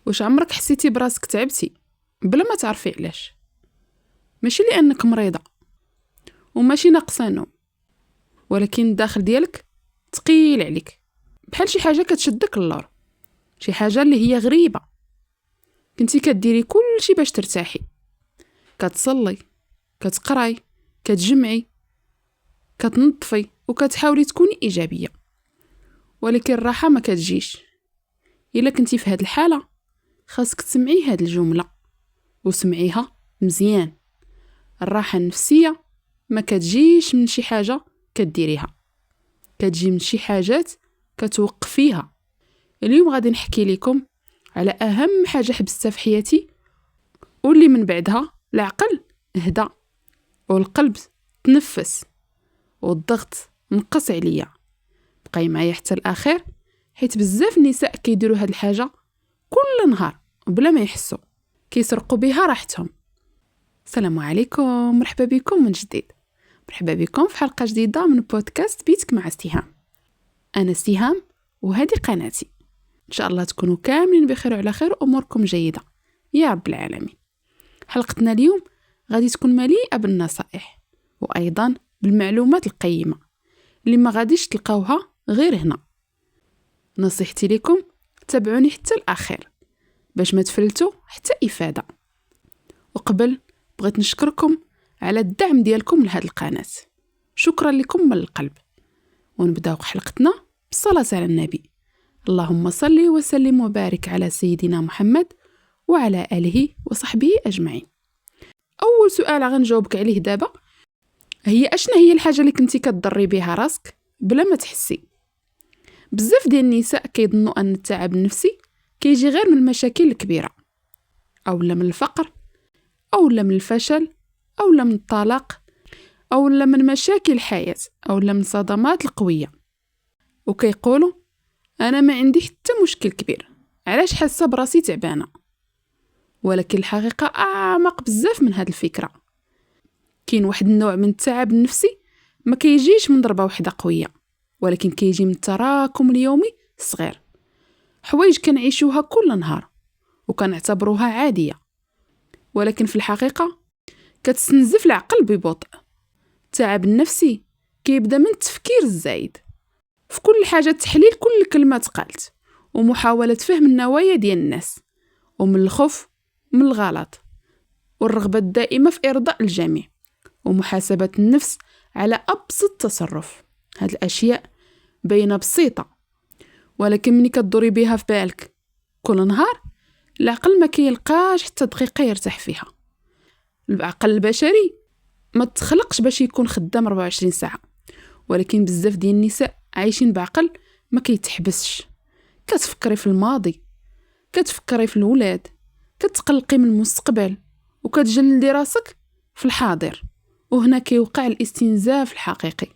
واش عمرك حسيتي براسك تعبتي بلا ما تعرفي علاش؟ ماشي لانك مريضه وماشي ناقصه نوم، ولكن الداخل ديالك ثقيل عليك، بحال شي حاجه كتشدك للور، شي حاجه اللي هي غريبه. كنتي كديري كل شي باش ترتاحي، كتصلي، كتقراي، كتجمعي، كتنظفي وكتحاولي تكوني ايجابيه، ولكن الراحه ما كتجيش. الا كنتي في هاد الحاله خاصك تسمعي هاد الجمله وسمعيها مزيان. الراحه النفسيه ما كتجيش من شي حاجه كديريها، كتجي من شي حاجات كتوقفيها. اليوم غادي نحكي لكم على اهم حاجه حبستها في حياتي، واللي من بعدها العقل هدا والقلب تنفس والضغط نقص عليا. بقاي معايا حتى الاخير، حيت بزاف النساء كيديروا هاد الحاجه كل نهار وبلا ما يحسوا، كيسرقوا بها راحتهم. السلام عليكم، مرحبا بكم من جديد، مرحبا بكم في حلقه جديده من بودكاست بيتك مع استهام. انا استهام وهذه قناتي، ان شاء الله تكونوا كاملين بخير وعلى خير، اموركم جيده يا رب العالمين. حلقتنا اليوم غادي تكون مليئه بالنصائح وايضا بالمعلومات القيمه اللي ما غاديش تلقاوها غير هنا. نصيحتي لكم تابعوني حتى الاخير باش ما تفلتوا حتى افاده. وقبل بغيت نشكركم على الدعم ديالكم لهذه القناه، شكرا لكم من القلب. ونبداو حلقتنا بالصلاه على النبي، اللهم صل وسلم وبارك على سيدنا محمد وعلى اله وصحبه اجمعين. اول سؤال غنجاوبك عليه دابا هي اشنا هي الحاجه اللي كنتي كتضري بها راسك بلا ما تحسي؟ بزاف ديال النساء كيظنوا ان التعب النفسي كيجي غير من المشاكل الكبيره، اولا من الفقر، اولا من الفشل، اولا من الطلاق، اولا من مشاكل الحياه، اولا من الصدمات القويه، وكيقولوا انا ما عندي حتى مشكل كبير، علاش حاسه براسي تعبانه؟ ولكن الحقيقه اعمق بزاف من هذه الفكره. كاين واحد النوع من التعب النفسي ما كيجيش من ضربه واحده قويه، ولكن كيجي من التراكم اليومي الصغير، حوايج كنعيشوها كل نهار وكنعتبروها عاديه، ولكن في الحقيقه كتستنزف العقل ببطء. التعب النفسي كيبدا من التفكير الزايد في كل حاجه، تحليل كل كلمه تقالت، ومحاوله فهم النوايا ديال الناس، ومن الخوف من الغلط، والرغبه الدائمه في ارضاء الجميع، ومحاسبه النفس على ابسط تصرف. هاد الاشياء باينه بسيطه، ولكن ملي كتدوري بها في بالك كل نهار، العقل ما كيلقاش حتى دقيقه يرتاح فيها. العقل البشري ما تخلقش باش يكون خدام 24 ساعه، ولكن بزاف ديال النساء عايشين بعقل ما كيتحبسش. كتفكري في الماضي، كتفكري في الولاد، كتقلقي من المستقبل، وكتجلدي راسك في الحاضر، وهنا كيوقع الاستنزاف الحقيقي.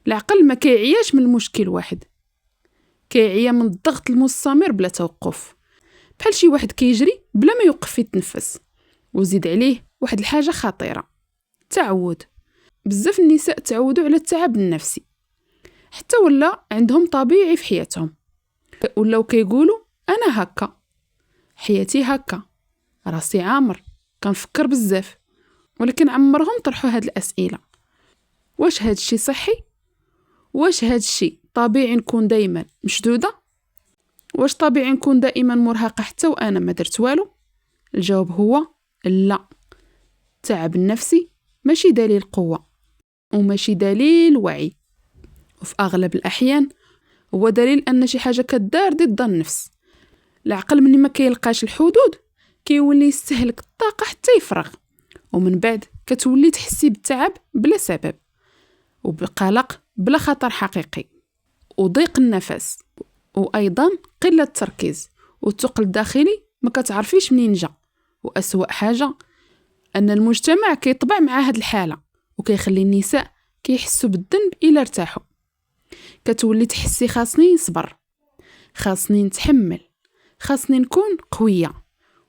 العقل ما كيعياش من المشكل واحد، كيعيا من الضغط المستمر بلا توقف، بحال شي واحد كيجري بلا ما يوقف يتنفس. وزيد عليه واحد الحاجه خطيره، التعود. بزاف النساء تعودوا على التعب النفسي، حتى ولا عندهم طبيعي في حياتهم، ولاو كيقولوا انا هكا، حياتي هكا، راسي عامر، كنفكر بزاف. ولكن عمرهم طرحوا هاد الاسئله: واش هاد الشيء صحي؟ واش هاد الشيء طبيعي نكون دائما مشدوده؟ واش طبيعي نكون دائما مرهقه حتى وانا ما درت والو؟ الجواب هو لا. التعب النفسي ماشي دليل قوه وماشي دليل وعي، وفي اغلب الاحيان هو دليل ان شي حاجه كدار ضد النفس. العقل ملي ما كيلقاش الحدود كيولي يستهلك الطاقه حتى يفرغ، ومن بعد كتولي تحسي بالتعب بلا سبب، وبالقلق بلا خطر حقيقي، وضيق النفس، وايضا قله التركيز، والثقل الداخلي ما كتعرفيش منين جا. واسوا حاجه ان المجتمع كيطبع مع هاد الحاله، وكيخلي النساء كيحسوا بالذنب الا ارتاحوا. كتولي تحسي خاصني نصبر، خاصني نتحمل، خاصني نكون قويه.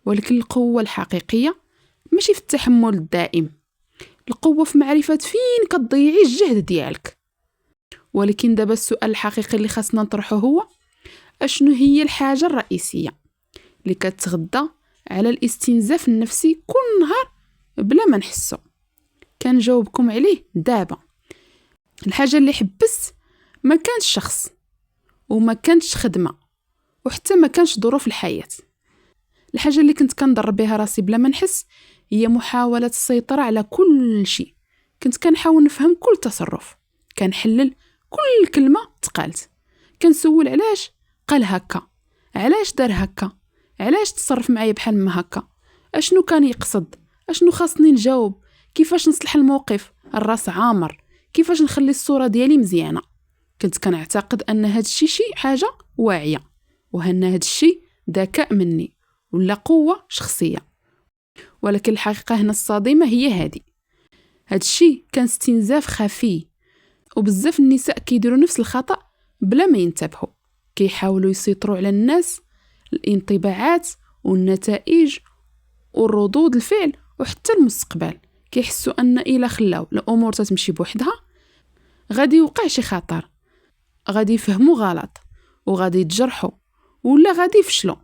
ولكن القوه الحقيقيه ماشي في التحمل الدائم، القوه في معرفه فين كتضيعي الجهد ديالك. ولكن دابا السؤال الحقيقي اللي خاصنا نطرحه هو: اشنو هي الحاجه الرئيسيه اللي كتغدى على الاستنزاف النفسي كل نهار بلا ما نحسو. كنجاوبكم عليه دابا. الحاجة اللي حبست ما كانش شخص وما كانش خدمة وحتى ما كانش ظروف الحياة. الحاجة اللي كنت كنضر بها راسي بلا ما نحس هي محاولة السيطرة على كل شيء. كنت كنحاول نفهم كل تصرف، كنحلل كل كلمة تقالت، كنسول علاش قال هكا، علاش دار هكا، علاش تصرف معايا بحال ما هكا، اشنو كان يقصد، اشنو خاصني نجاوب، كيفاش نصلح الموقف. الراس عامر، كيفاش نخلي الصورة ديالي مزيانة. كنت كنعتقد ان هاد الشيء شي حاجة واعية، وان هاد الشيء ذكاء مني ولا قوة شخصية. ولكن الحقيقة هنا الصادمة هي هادي. هاد الشيء كان استنزاف خفي، وبزاف النساء كيديروا نفس الخطأ بلا ما ينتبهوا. كيحاولوا يسيطروا على الناس، الانطباعات والنتائج والردود الفعل وحتى المستقبل. كيحسوا ان الا خلاو الامور تتمشي بوحدها غادي يوقع شي خطر، غادي يفهموا غلط وغادي يتجرحوا ولا غادي يفشلوا.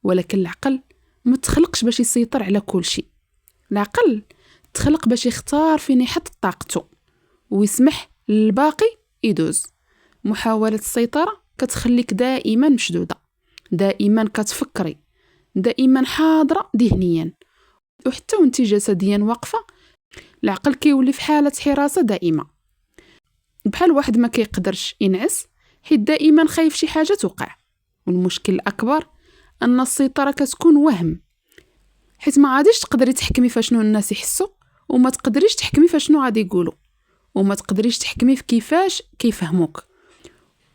ولكن العقل ما تخلقش باش يسيطر على كل شيء. العقل تخلق باش يختار فين يحط طاقته ويسمح للباقي يدوز. محاولة السيطرة كتخليك دائما مشدودة، دائما كتفكري، دائما حاضرة ذهنيا، وحتى وانت جسديا واقفة. العقل كيولي في حالة حراسة دائمة، بحال واحد ما كيقدرش ينعس حيت دائما خايف شي حاجة توقع. والمشكل الأكبر أن السيطرة كتكون وهم، حيت ما غاديش تقدري تحكمي فاشنو الناس يحسوا، وما تقدريش تحكمي فاشنو غادي يقولوا، وما تقدريش تحكمي في كيفاش كيفهموك،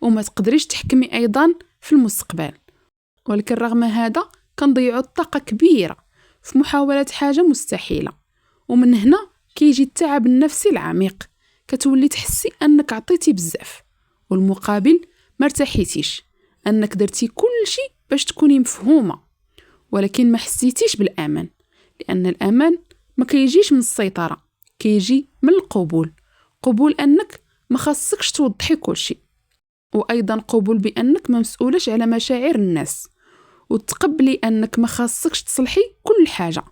وما تقدريش تحكمي أيضا في المستقبل. ولكن رغم هذا كنضيعوا الطاقة كبيرة في محاولة حاجة مستحيلة. ومن هنا كيجي التعب النفسي العميق. كتولي تحسي أنك عطيتي بزاف والمقابل مرتاحيتيش، أنك درتي كل شيء باش تكوني مفهومة، ولكن ما حسيتيش بالأمان. لأن الأمان ما كيجيش من السيطرة، كيجي من القبول. قبول أنك ما خاصكش توضحي كل شيء، وأيضا قبول بأنك ما مسؤولش على مشاعر الناس، وتقبلي أنك ما خاصكش تصلحي كل حاجة،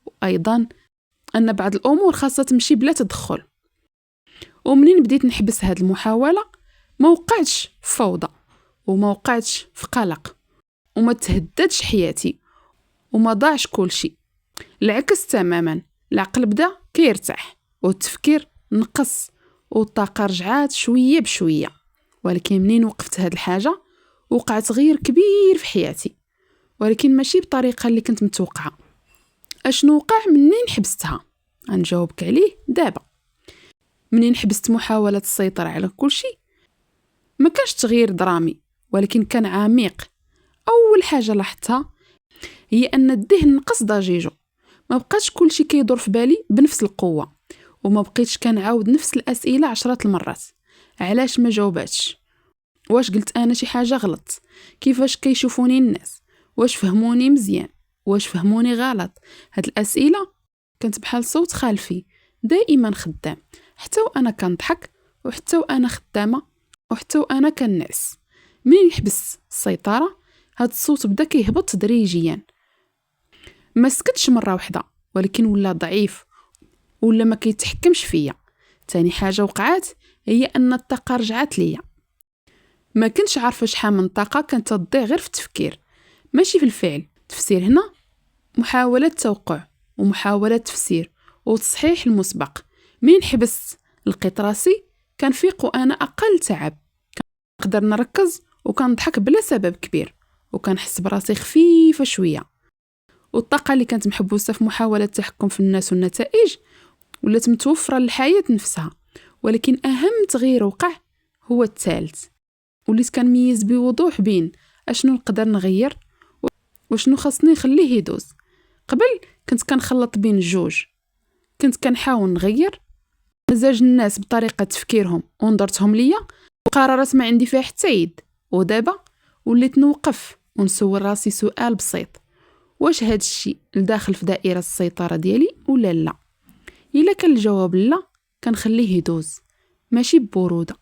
وأيضا أن بعض الأمور خاصة تمشي بلا تدخل. ومنين بديت نحبس هاد المحاولة ما وقعتش في فوضى، وما وقعتش في قلق، وما تهددش حياتي، وما ضاعش كل شيء. العكس تماما، العقل بدا كيرتاح والتفكير نقص والطاقة رجعات شوية بشوية. ولكن منين وقفت هاد الحاجة وقع تغيير كبير في حياتي، ولكن ماشي بطريقة اللي كنت متوقعة. أشنو وقع منين حبستها؟ غنجاوبك عليه دابا. منين حبست محاولة السيطرة على كل شيء ما كانش تغيير درامي، ولكن كان عميق. أول حاجة لاحظتها هي أن الذهن نقص ضجيجه. ما بقاش كل شيء كيدور في بالي بنفس القوة، وما بقيتش كنعاود نفس الأسئلة 10 المرات. علاش ما جاوباتش؟ واش قلت أنا شي حاجة غلط؟ كيفاش كيشوفوني الناس؟ واش فهموني مزيان؟ واش فهموني غلط؟ هاد الأسئلة كانت بحال صوت خلفي دائما خدام، حتى وأنا كنضحك، وحتى وأنا خدامة، وحتى وأنا كنعس. منين يحبس السيطرة هاد الصوت بدا كيهبط تدريجيا. ما سكتش مرة واحدة، ولكن ولا ضعيف ولا ما كيتحكمش فيا. تاني حاجة وقعات هي أن الطاقة رجعت ليا. ما كنتش عارفة شحال من طاقة كانت تضيع غير في التفكير ماشي في الفعل. تفسير هنا محاولة توقع ومحاولة تفسير وتصحيح المسبق. مين حبست لقيت راسي كنفيق وأنا أقل تعب، كنقدر نركز وكنضحك بلا سبب كبير، وكنحس براسي خفيفة شوية. والطاقة اللي كانت محبوسة في محاولة التحكم في الناس والنتائج ولات متوفرة للحياة نفسها. ولكن أهم تغيير وقع هو الثالث، وليت كنميز بوضوح بين أشنو نقدر نغير وشنو خاصني نخليه يدوز. قبل كنت كنخلط بين الجوج، كنت كنحاول نغير مزاج الناس بطريقة تفكيرهم ونظرتهم ليا وقرارات ما عندي فيها حتى يد. ودابا وليت نوقف ونسول راسي سؤال بسيط: واش هاد الشيء لداخل في دائرة السيطرة ديالي ولا لا؟ إلا كان الجواب لا كنخليه يدوز، ماشي ببرودة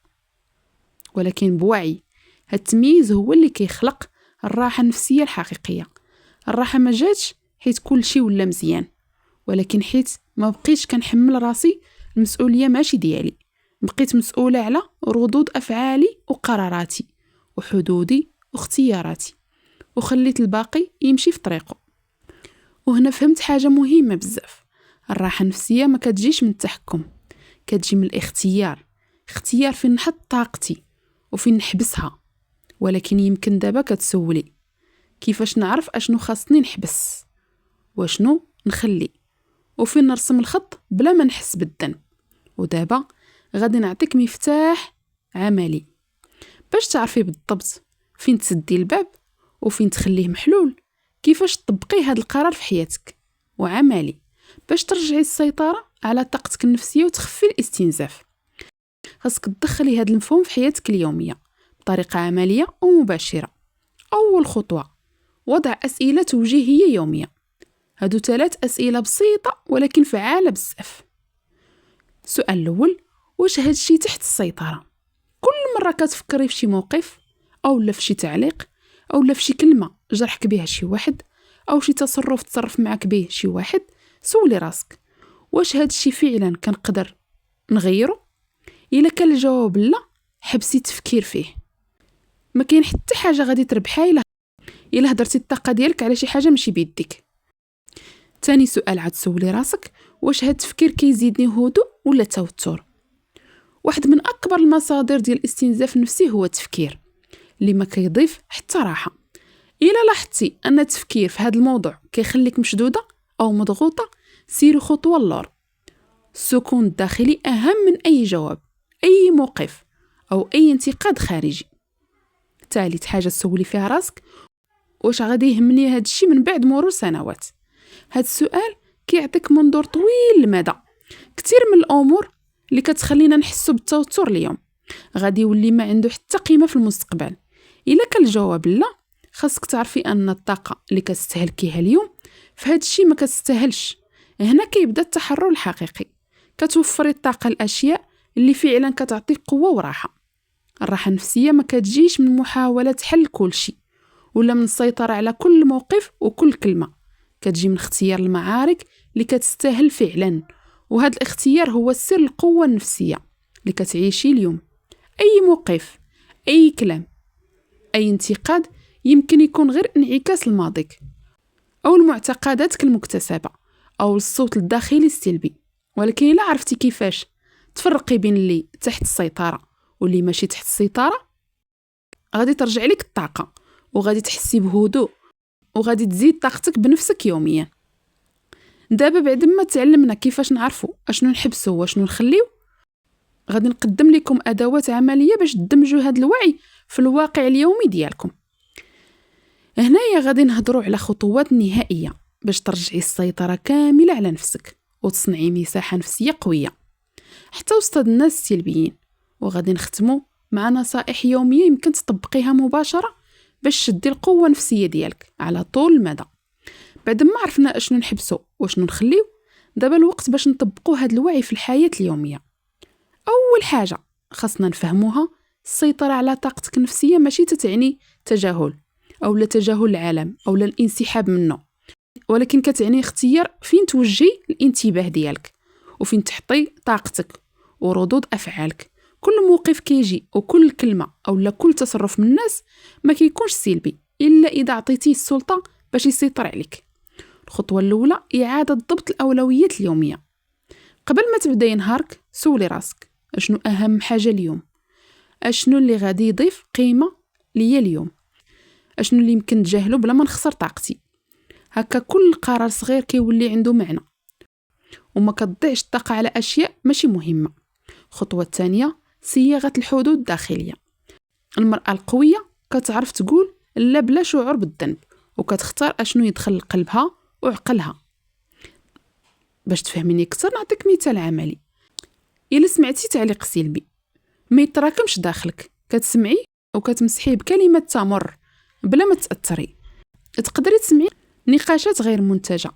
ولكن بوعي. هاد التمييز هو اللي كيخلق الراحة النفسية الحقيقية. الراحة ما جاتش حيت كل شيء ولا مزيان، ولكن حيت ما بقيتش كنحمل راسي المسؤولية ماشي ديالي، بقيت مسؤولة على ردود أفعالي وقراراتي وحدودي واختياراتي، وخليت الباقي يمشي في طريقه. وهنا فهمت حاجة مهمة بزاف، الراحة النفسية ما كتجيش من التحكم، كتجي من الاختيار، اختيار فين نحط طاقتي وفين نحبسها. ولكن يمكن دابا كتسولي كيفاش نعرف اشنو خاصني نحبس واشنو نخلي وفين نرسم الخط بلا ما نحس بالذنب. ودابا غادي نعطيك مفتاح عملي باش تعرفي بالضبط فين تسدي الباب وفين تخليه محلول، كيفاش تطبقي هذا القرار في حياتك، وعملي باش ترجعي السيطرة على طاقتك النفسية وتخفي الاستنزاف. خاصك تدخلي هذا المفهوم في حياتك اليومية بطريقة عملية ومباشرة. أول خطوة وضع أسئلة توجيهية يومية. هادو 3 أسئلة بسيطة ولكن فعالة بزاف. السؤال الأول، واش هادشي تحت السيطرة؟ كل مرة كتفكري في شي موقف أو في شي تعليق أو في شي كلمة جرحك بها شي واحد أو شي تصرف تصرف معك به شي واحد، سولي راسك واش هادشي فعلا كنقدر نغيره؟ إلا كان الجواب لا، حبسي التفكير فيه. ما كاين حتى حاجة غادي تربحها إلا هدرتي الطاقة ديالك على شي حاجة ماشي بيديك. تاني سؤال عاد سولي راسك، واش هاد التفكير كيزيدني هدوء ولا توتر؟ واحد من أكبر المصادر ديال الاستنزاف النفسي هو التفكير اللي ما كيضيف حتى راحة. إلا لاحظتي أن التفكير في هذا الموضوع كيخليك مشدودة أو مضغوطة، سيري خطوة اللور. السكون الداخلي أهم من أي جواب، أي موقف أو أي انتقاد خارجي. ثالث حاجة تسولي فيها راسك، واش غادي يهمني هذا الشيء من بعد مرور سنوات؟ هذا السؤال كيعطيك منظور طويل المدى. كثير من الأمور اللي كتخلينا نحسوا بالتوتر اليوم غادي يولي ما عنده حتى قيمة في المستقبل. إلا كان الجواب لا، خاصك تعرفي أن الطاقة اللي كتستهلكيها اليوم في هذا الشيء ما كتستاهلش. هنا كيبدا التحرر الحقيقي، كتوفري الطاقة الأشياء اللي فعلا كتعطيك قوة وراحة. الراحة النفسية ما كتجيش من محاولة حل كل شيء ولا من السيطرة على كل موقف وكل كلمة، كتجي من اختيار المعارك اللي كتستاهل فعلا. وهذا الاختيار هو سر القوة النفسية اللي كتعيشي اليوم. أي موقف، أي كلام، أي انتقاد يمكن يكون غير انعكاس لماضيك أو المعتقداتك المكتسبة أو الصوت الداخلي السلبي. ولكن إلا عرفتي كيفاش تفرقي بين اللي تحت السيطرة واللي ماشي تحت السيطرة، غادي ترجع لك الطاقة وغادي تحسي بهدوء وغادي تزيد طاقتك بنفسك يوميا. دابا بعد ما تعلمنا كيفاش نعرفوا اشنو نحبسوا واشنو نخليو، غادي نقدم لكم ادوات عمليه باش تدمجوا هذا الوعي في الواقع اليومي ديالكم. هنايا غادي نهضروا على خطوات نهائيه باش ترجعي السيطره كامله على نفسك وتصنعي مساحه نفسيه قويه حتى وسط الناس السلبيين. وغادي نختموا مع نصائح يوميه يمكن تطبقيها مباشره باش تشدي القوه النفسيه ديالك على طول المدى. بعد ما عرفنا اشنو نحبسوا واشنو نخليو، دابا الوقت باش نطبقوا هذا الوعي في الحياه اليوميه. اول حاجه خاصنا نفهموها، السيطره على طاقتك النفسيه ماشي تتعني تجاهل او لا تجاهل العالم او لا الانسحاب منه، ولكن كتعني اختيار فين توجهي الانتباه ديالك وفين تحطي طاقتك وردود افعالك. كل موقف كيجي وكل كلمه او لا كل تصرف من الناس ما كيكونش سلبي الا اذا عطيتيه السلطه باش يسيطر عليك. الخطوه الاولى اعاده ضبط الاولويات اليوميه. قبل ما تبداي نهارك سولي راسك اشنو اهم حاجه اليوم، اشنو اللي غادي يضيف قيمه ليا اليوم، اشنو اللي يمكن نتجاهلو بلا ما نخسر طاقتي. هكا كل قرار صغير كيولي عنده معنى وما كتضيعش الطاقه على اشياء ماشي مهمه. الخطوه الثانيه صياغه الحدود الداخليه. المراه القويه كتعرف تقول لا بلا شعور بالذنب وكتختار اشنو يدخل لقلبها وعقلها. باش تفهميني اكثر نعطيك مثال عملي. الا سمعتي تعليق سلبي ما يتراكمش داخلك، كتسمعي وكتمسحيه بكلمه تمر بلا ما تاثري. تقدري تسمعي نقاشات غير منتجه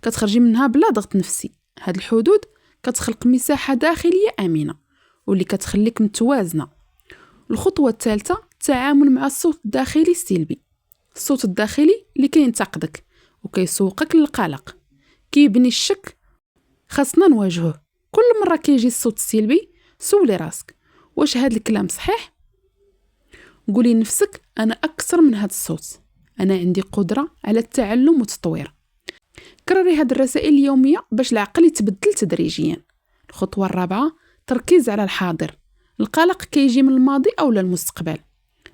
كتخرجي منها بلا ضغط نفسي. هاد الحدود كتخلق مساحه داخليه امنه واللي كتخليك متوازنه. الخطوه الثالثه التعامل مع الصوت الداخلي السلبي. الصوت الداخلي اللي كينتقدك وكيسوقك للقلق، كيبني الشك. خاصنا نواجهه. كل مرة كيجي الصوت السلبي سولي راسك، واش هاد الكلام صحيح؟ قولي لنفسك أنا أكثر من هاد الصوت، أنا عندي قدرة على التعلم والتطوير. كرري هاد الرسائل اليومية باش العقل يتبدل تدريجيا. الخطوة الرابعة، تركيز على الحاضر. القلق كيجي من الماضي أو المستقبل.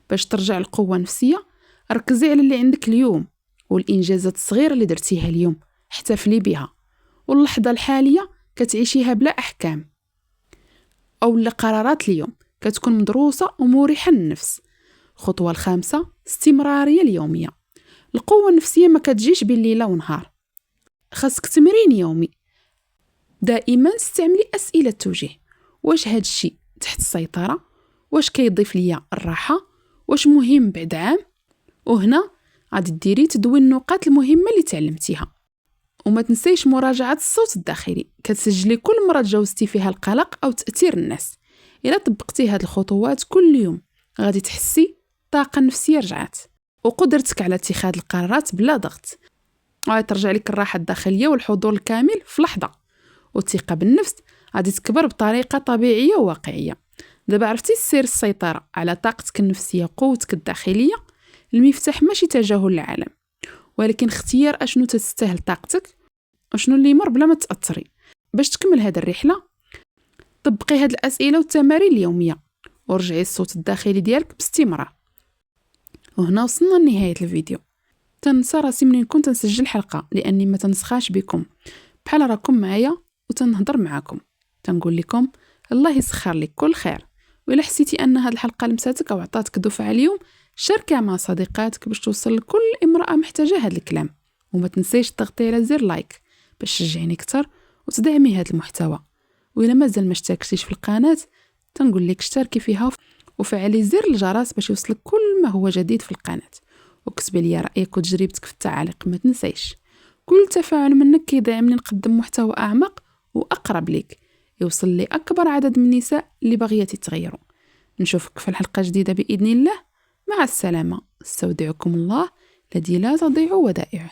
باش ترجع القوة النفسية، ركزي على اللي عندك اليوم والإنجازات الصغيرة اللي درتيها اليوم، احتفلي بها. واللحظة الحالية كتعيشيها بلا أحكام أو قرارات اليوم، كتكون مدروسة ومريحة للنفس. الخطوة الخامسة، استمرارية اليومية. القوة النفسية ما كتجيش بين ليلة ونهار، خاصك تمرين يومي. دائما استعملي أسئلة توجيه. واش هاد الشيء تحت السيطرة؟ واش كيضيف ليا الراحة؟ واش مهم بعد عام؟ وهنا غادي ديري تدوين النقاط المهمة اللي تعلمتيها. وما تنسيش مراجعة الصوت الداخلي، كتسجلي كل مرة تجاوزتي فيها القلق أو تأثير الناس. إلا طبقتي هاد الخطوات كل يوم غادي تحسي الطاقة النفسية رجعت، وقدرتك على اتخاذ القرارات بلا ضغط. غادي ترجع لك الراحة الداخلية والحضور الكامل في لحظة، والثقة بالنفس غادي تكبر بطريقة طبيعية وواقعية. دابا عرفتي سر السيطرة على طاقتك النفسية وقوتك الداخلية. المفتاح ماشي تجاهل العالم، ولكن اختيار اشنو تستاهل طاقتك وشنو اللي يمر بلا ما تأثري. باش تكمل هذه الرحلة، طبقي هذه الأسئلة والتمارين اليومية، ورجعي الصوت الداخلي ديالك باستمرار. وهنا وصلنا لنهاية الفيديو. تنسى راسي منين كنت نسجل حلقة، لأني ما تنسخاش بكم، بحال راكم معايا وتنهضر معاكم. تنقول لكم الله يسخر لك كل خير. وإلا حسيتي أن هذه الحلقة لمساتك أو عطاتك دفعة اليوم، شاركها مع صديقاتك باش توصل لكل امرأة محتاجة هذا الكلام. وما تنسيش تضغطي على زر لايك باش تشجعني اكثر وتدعمي هذا المحتوى. وإلا مازال ما اشتركتيش في القناة، تنقول لك اشتركي فيها وفعلي زر الجرس باش يوصلك كل ما هو جديد في القناة. وكتبي لي رأيك وتجربتك في التعاليق. ما تنسيش، كل تفاعل منك كيدعمني نقدم محتوى أعمق وأقرب لك، يوصل لي أكبر عدد من النساء اللي بغيات يتغيروا. نشوفك في الحلقة جديدة بإذن الله. مع السلامة. استودعكم الله الذي لا تضيع ودائعه.